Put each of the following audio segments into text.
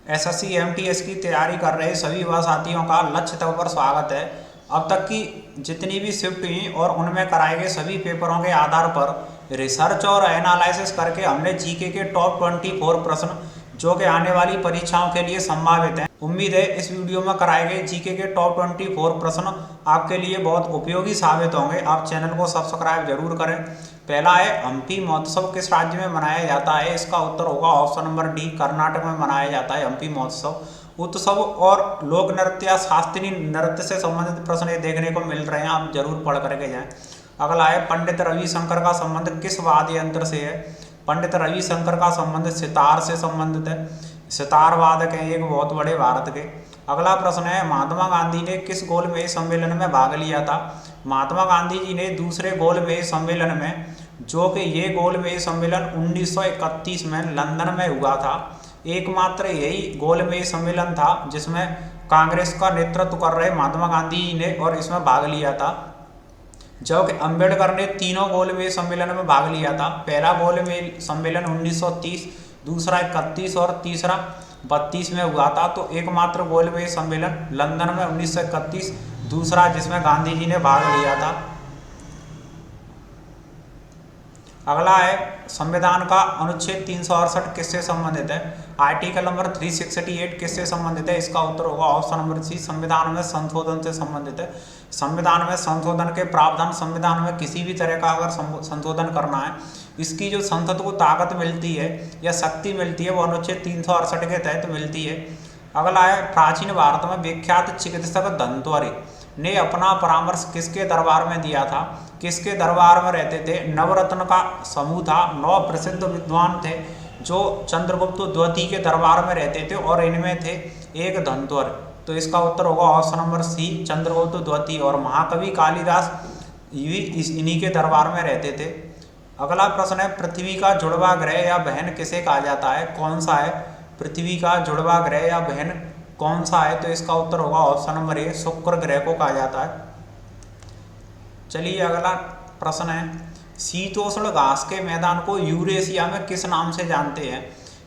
SSC MTS की तैयारी कर रहे सभी युवा साथियों का लक्ष्य तक पर स्वागत है। अब तक की जितनी भी शिफ्ट हुई और उनमें कराए गए सभी पेपरों के आधार पर रिसर्च और एनालिसिस करके हमने जीके के टॉप 24 प्रश्न जो कि आने वाली परीक्षाओं के लिए संभावित हैं। उम्मीद है इस वीडियो में कराए गए जीके के टॉप 24 प्रश्न आपके लिए बहुत उपयोगी साबित होंगे। आप चैनल को सब्सक्राइब जरूर करें। पहला है, हम्पी महोत्सव किस राज्य में मनाया जाता है? इसका उत्तर होगा ऑप्शन नंबर डी, कर्नाटक में मनाया जाता है हम्पी महोत्सव। उत्सव और लोक नृत्य या शास्त्रीय नृत्य से संबंधित प्रश्न ये देखने को मिल रहे हैं, आप जरूर पढ़ करके जाएं। अगला है, पंडित रविशंकर का संबंध किस वाद्य यंत्र से है? पंडित रविशंकर का संबंध सितार से संबंधित है। सितार वादक हैं एक बहुत बड़े भारत के। अगला प्रश्न है, महात्मा गांधी ने किस गोलमेज सम्मेलन में भाग लिया था? महात्मा गांधी जी ने दूसरे गोलमेज सम्मेलन में, जो कि ये गोलमेज सम्मेलन 1931 में लंदन में हुआ था, एकमात्र यही गोलमेज सम्मेलन था जिसमें कांग्रेस का नेतृत्व कर रहे महात्मा गांधी जी ने और इसमें भाग लिया था। जबकि अंबेडकर ने तीनों गोलमेज सम्मेलन में भाग लिया था। पहला गोलमेज सम्मेलन 1930, दूसरा 31 और तीसरा 32 में हुआ था। तो एकमात्र गोलमेज सम्मेलन लंदन में 1931 दूसरा जिसमें गांधी जी ने भाग लिया था। अगला है, संविधान का अनुच्छेद 368 किससे संबंधित है? आर्टिकल नंबर 368 किससे संबंधित है? इसका उत्तर होगा ऑप्शन नंबर सी, संविधान में संशोधन से संबंधित है। संविधान में संशोधन के प्रावधान, संविधान में किसी भी तरह का अगर संशोधन करना है, इसकी जो संसद को ताकत मिलती है या शक्ति मिलती है वो अनुच्छेद 368 के तहत मिलती है। अगला है, प्राचीन भारत में विख्यात चिकित्सक धन्वंतरि ने अपना परामर्श किसके दरबार में दिया था? किसके दरबार में रहते थे? नवरत्न का समूह था, 9 प्रसिद्ध विद्वान थे जो चंद्रगुप्त द्वितीय के दरबार में रहते थे और इनमें थे एक धन्वंतरि। तो इसका उत्तर होगा ऑप्शन नंबर सी, चंद्रगुप्त द्वितीय। और महाकवि कालिदास भी इन्हीं के दरबार में रहते थे। अगला प्रश्न है, पृथ्वी का जुड़वा ग्रह या बहन किसे कहा जाता है? कौन सा है पृथ्वी का जुड़वा ग्रह या बहन, कौन सा है? तो इसका उत्तर होगा ऑप्शन नंबर ए, शुक्र ग्रह को कहा जाता है। चलिए अगला प्रश्न है, शीतोष्ण घास के मैदान को यूरेशिया में किस नाम से जानते हैं?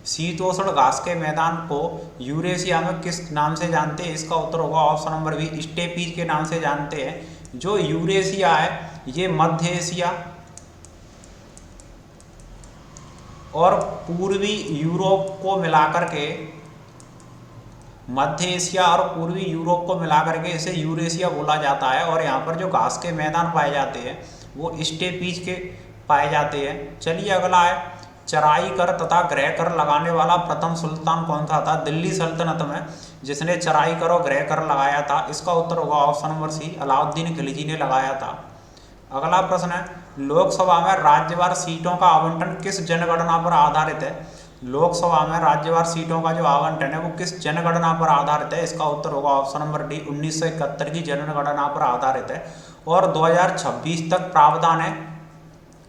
शीतोष्ण घास के मैदान को यूरेशिया में किस नाम से जानते हैं? इसका उत्तर होगा ऑप्शन नंबर बी, स्टेपीज के नाम से जानते हैं। जो यूरेशिया है ये मध्य एशिया और पूर्वी यूरोप को मिलाकर के, मध्य एशिया और पूर्वी यूरोप को मिलाकर के इसे यूरेशिया बोला जाता है। और यहाँ पर जो घास के मैदान पाए जाते हैं वो स्टेपीज के पाए जाते हैं। चलिए अगला है, चराई कर तथा गृह कर लगाने वाला प्रथम सुल्तान कौन सा था? दिल्ली सल्तनत में जिसने चराई कर और गृह कर लगाया था, इसका उत्तर होगा option number C, Alauddin Khilji ने लगाया था। अगला प्रश्न है, लोकसभा में राज्यवार सीटों का आवंटन किस जनगणना पर आधारित है? लोकसभा में राज्यवार सीटों का जो आवंटन है वो किस जनगणना पर आधारित है? इसका उत्तर होगा ऑप्शन नंबर डी, 1971 की जनगणना पर आधारित है। और 2026 तक प्रावधान है,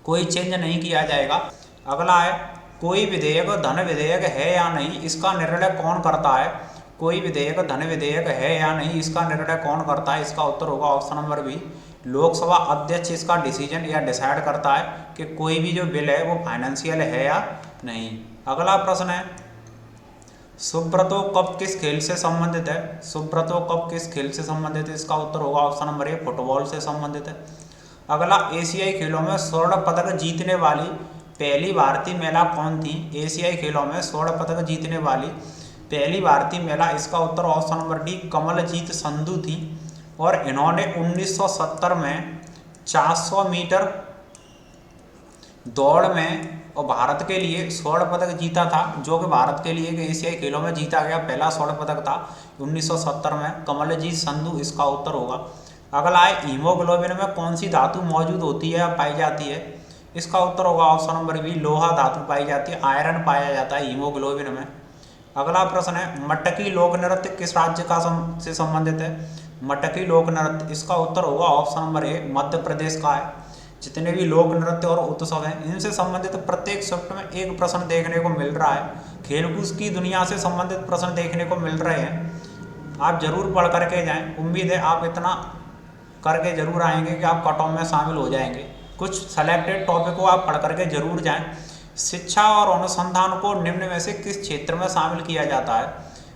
कोई चेंज नहीं किया जाएगा। अगला है, कोई विधेयक धन विधेयक है या नहीं, इसका निर्णय कौन करता है? कोई विधेयक धन विधेयक है या नहीं, इसका निर्णय कौन करता है? इसका उत्तर होगा ऑप्शन नंबर बी, लोकसभा अध्यक्ष इसका डिसीजन या डिसाइड करता है कि कोई भी जो बिल है वो फाइनेंशियल है या नहीं। अगला प्रश्न है, सुब्रतो कप किस खेल से संबंधित है? सुब्रतो कप किस खेल से संबंधित है? इसका उत्तर होगा ऑप्शन नंबर ए, फुटबॉल से संबंधित है। अगला, एशियाई खेलों में स्वर्ण पदक जीतने वाली पहली भारतीय महिला कौन थी? एशियाई खेलों में स्वर्ण पदक जीतने वाली पहली भारतीय महिला, इसका उत्तर option number D, Kamaljeet Sandhu थी। और इन्होंने 1970 में 400 मीटर दौड़ में और भारत के लिए स्वर्ण पदक जीता था, जो कि भारत के लिए एशियाई खेलों में जीता गया पहला स्वर्ण पदक था 1970 में, कमलजीत संधू इसका उत्तर होगा। अगला है, हीमोग्लोबिन में कौन सी धातु मौजूद होती है या पाई जाती है? इसका उत्तर होगा ऑप्शन नंबर बी, लोहा धातु पाई जाती है, आयरन पाया जाता है हीमोग्लोबिन में। अगला प्रश्न है, मटकी लोक नृत्य किस राज्य का से संबंधित है? मटकी लोक नृत्य, इसका उत्तर होगा option number A, Madhya Pradesh का है। जितने भी लोक नृत्य और उत्सव हैं इनसे संबंधित प्रत्येक शिफ्ट में एक प्रश्न देखने को मिल रहा है। खेलकूद की दुनिया से संबंधित प्रश्न देखने को मिल रहे हैं, आप जरूर पढ़ करके जाएं। उम्मीद है आप इतना करके जरूर आएंगे कि आप कट ऑफ में शामिल हो जाएंगे। कुछ सेलेक्टेड टॉपिक को आप पढ़ करके जरूर जाएं। शिक्षा और अनुसंधान को निम्न में से किस क्षेत्र में शामिल किया जाता है?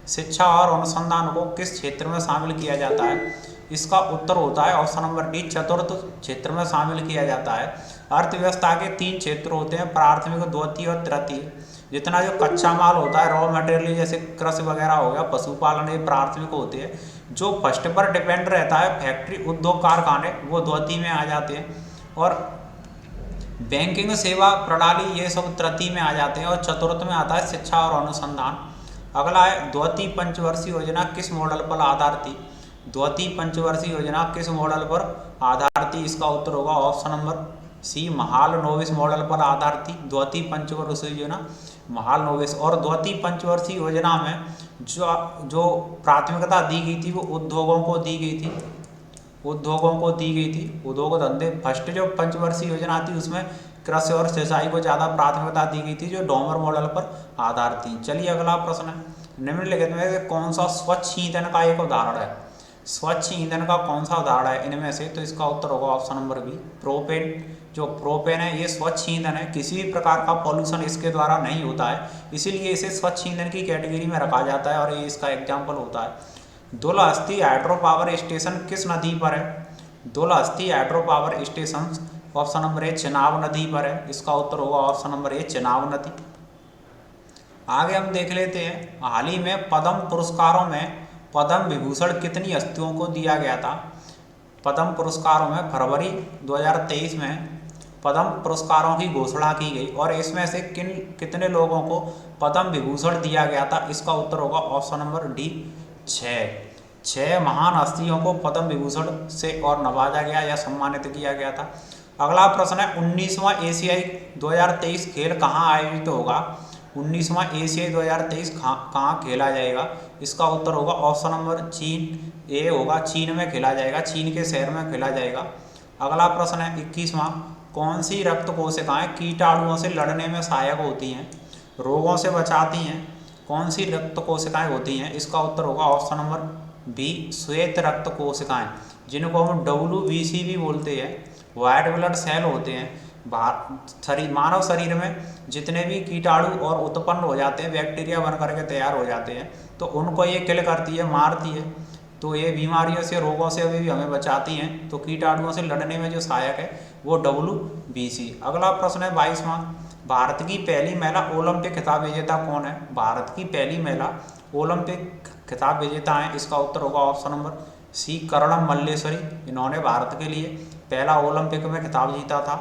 शिक्षा और अनुसंधान को किस क्षेत्र में शामिल किया जाता है? इसका उत्तर होता है ऑप्शन नंबर डी, चतुर्थ क्षेत्र में शामिल किया जाता है। अर्थव्यवस्था के 3 क्षेत्र होते हैं, प्राथमिक, द्वितीय और तृतीय। जितना जो कच्चा माल होता है, रॉ मटेरियल, जैसे कृषि वगैरह हो गया, पशुपालन, ये प्राथमिक होते हैं। जो फर्स्ट पर डिपेंड रहता है, फैक्ट्री, उद्योग, कारखाने, वो द्वितीय में आ जाते हैं। और बैंकिंग सेवा प्रणाली, ये सब तृतीय में आ जाते हैं। और चतुर्थ में आता है शिक्षा और अनुसंधान। अगला है द्वितीय पंचवर्षीय योजना किस मॉडल पर आधारित थी? द्वितीय पंचवर्षीय योजना किस मॉडल पर आधारित थी? इसका उत्तर होगा option number C, Mahalanobis model पर आधारित थी। द्वितीय पंचवर्षीय योजना महालनोबिस। और द्वितीय पंचवर्षीय योजना में जो प्राथमिकता दी गई थी वो उद्योगों को दी गई थी, उद्योगों को दी गई थी, उद्योग धंधे। फर्स्ट जो पंचवर्षीय योजना थी उसमें कृषि और सिंचाई को ज़्यादा प्राथमिकता दी गई थी, जो डोमर मॉडल पर आधारित थी। चलिए अगला प्रश्न है, निम्नलिखित में से कौन सा स्वच्छ ईंधन का एक उदाहरण है? स्वच्छ ईंधन का कौन सा उदाहरण है इनमें से? तो इसका उत्तर होगा ऑप्शन नंबर बी, प्रोपेन। जो प्रोपेन है ये स्वच्छ ईंधन है, किसी भी प्रकार का पॉल्यूशन इसके द्वारा नहीं होता है, इसीलिए इसे स्वच्छ ईंधन की कैटेगरी में रखा जाता है और ये इसका एग्जाम्पल होता है। दुलहस्ती हाइड्रो पावर स्टेशन किस नदी पर है? Dulhasti hydro power station option number A, Chenab नदी पर है। इसका उत्तर होगा ऑप्शन नंबर ए, चेनाब नदी। आगे हम देख लेते हैं, हाल ही में पद्म पुरस्कारों में पद्म विभूषण कितनी हस्तियों को दिया गया था? पद्म पुरस्कारों में फरवरी 2023 में पद्म पुरस्कारों की घोषणा की गई और इसमें से कितने लोगों को पद्म विभूषण दिया गया था? इसका उत्तर होगा ऑप्शन नंबर डी, 6 महान हस्तियों को पद्म विभूषण से और नवाजा गया या सम्मानित किया गया था। अगला प्रश्न है, 19वां एशियाई 2023 खेल कहाँ आयोजित होगा? 19वां एशियाई 2023 कहाँ खेला जाएगा? इसका उत्तर होगा ऑप्शन नंबर चीन, ए होगा, चीन में खेला जाएगा, चीन के शहर में खेला जाएगा। अगला प्रश्न है 21वां, कौन सी रक्त कोशिकाएं कीटाणुओं से लड़ने में सहायक होती हैं, रोगों से बचाती हैं? कौन सी रक्त कोशिकाएं होती हैं? इसका उत्तर होगा ऑप्शन नंबर बी, श्वेत रक्त कोशिकाएं, जिनको हम WBC भी बोलते हैं, व्हाइट ब्लड सेल होते हैं। मानव शरीर में जितने भी कीटाणु और उत्पन्न हो जाते हैं, बैक्टीरिया बन करके तैयार हो जाते हैं, तो उनको ये किल करती है, मारती है, तो ये बीमारियों से, रोगों से भी हमें बचाती हैं। तो कीटाणुओं से लड़ने में जो सहायक है वो WBC। अगला प्रश्न है 22वां, भारत की पहली महिला ओलंपिक खिताब विजेता कौन है? भारत की पहली महिला ओलंपिक खिताब विजेता है। इसका उत्तर होगा option number C, Karnam Malleswari. इन्होंने भारत के लिए पहला ओलंपिक में खिताब जीता था।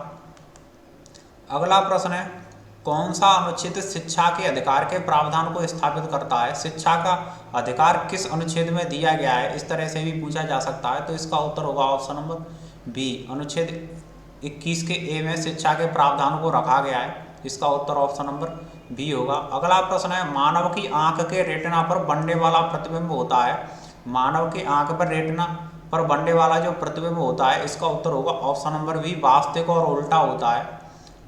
अगला प्रश्न है, कौन सा अनुच्छेद शिक्षा के अधिकार के प्रावधान को स्थापित करता है? शिक्षा का अधिकार किस अनुच्छेद में दिया गया है? इस तरह से भी पूछा जा सकता है। तो इसका उत्तर होगा ऑप्शन नंबर बी, अनुच्छेद 21 के ए में शिक्षा के प्रावधान को रखा गया है। इसका उत्तर ऑप्शन नंबर बी होगा। अगला प्रश्न है, मानव की आंख के रेटिना पर बनने वाला प्रतिबिंब होता है। मानव की आंख पर रेटिना पर बनने वाला जो प्रतिबिंब होता है, इसका उत्तर होगा ऑप्शन नंबर बी, वास्तविक और उल्टा होता है।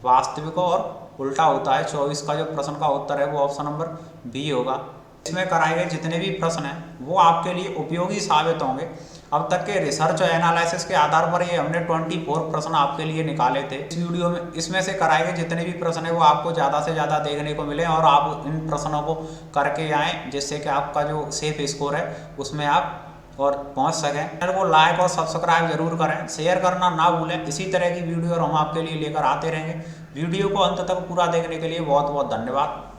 वास्तविक और उल्टा होता है। 24 का जो प्रश्न का उत्तर है वो ऑप्शन नंबर बी होगा। इसमें कराए गए जितने भी प्रश्न हैं वो आपके लिए उपयोगी साबित होंगे। अब तक के रिसर्च और एनालिसिस के आधार पर ये हमने 24 प्रश्न आपके लिए निकाले थे इस वीडियो में। इसमें से कराए गए जितने भी प्रश्न हैं वो आपको ज़्यादा से ज़्यादा देखने को मिले और आप इन प्रश्नों को करके आएँ, जिससे कि आपका जो सेफ स्कोर है उसमें आप और पहुंच सकें। चैनल को लाइक और सब्सक्राइब जरूर करें, शेयर करना ना भूलें। इसी तरह की वीडियो हम आपके लिए लेकर आते रहेंगे। वीडियो को अंत तक पूरा देखने के लिए बहुत बहुत धन्यवाद।